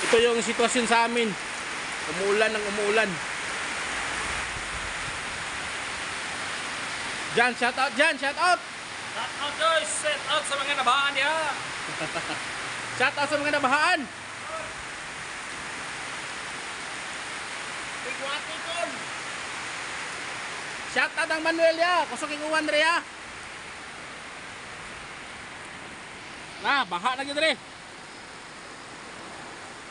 Ito yung sitwasyon sa amin. Umuulan ng umuulan. Jan, shout out Jan, shout out. Shout out guys, shout out sa mga nabahan niya. Shout out sa mga nabahaan. Tigwati kon. Shout out ang Manuel ya, kusuking uwan dre ya. Nah, baha na gyud dre.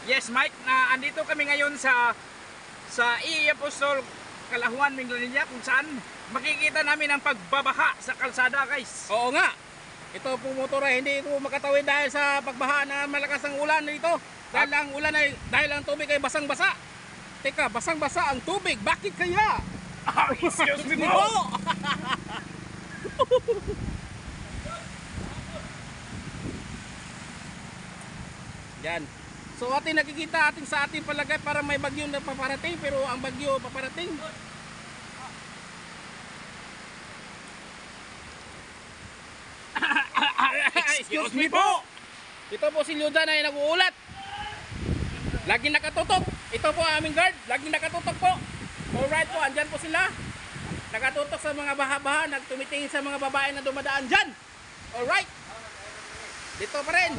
Yes, Mike, na andito kami ngayon sa Apostol Kalahuan, Minglanilla, kung saan makikita namin ang pagbabaha sa kalsada, guys. Oo nga. Ito pong motor ay hindi ito makatawid dahil sa pagbaha na malakas ang ulan dito. Dahil ang ulan ay dahil ang tubig ay basang-basa. Teka, basang-basa ang tubig. Bakit kaya? Excuse me po. Yan. So ating nakikita ating sa ating palagay para may bagyo na paparating, pero ang bagyo paparating. Excuse me po. Ito po si Ludan ay nag-uulat. Laging nakatutok. Ito po ang aming guard. Laging nakatutok po. Alright po, andyan po sila. Nakatutok sa mga baha-baha. Nagtumitingin sa mga babae na dumadaan dyan. Alright. Dito pa rin.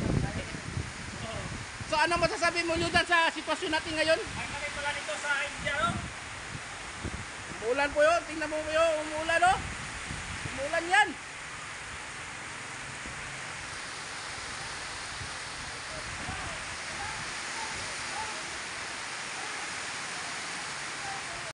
So ano masasabi mo Ludan sa sitwasyon natin ngayon? Ang kami pala dito sa India, no? Umuulan po yun. Tingnan mo po yun. Umuulan, no? Umuulan yan.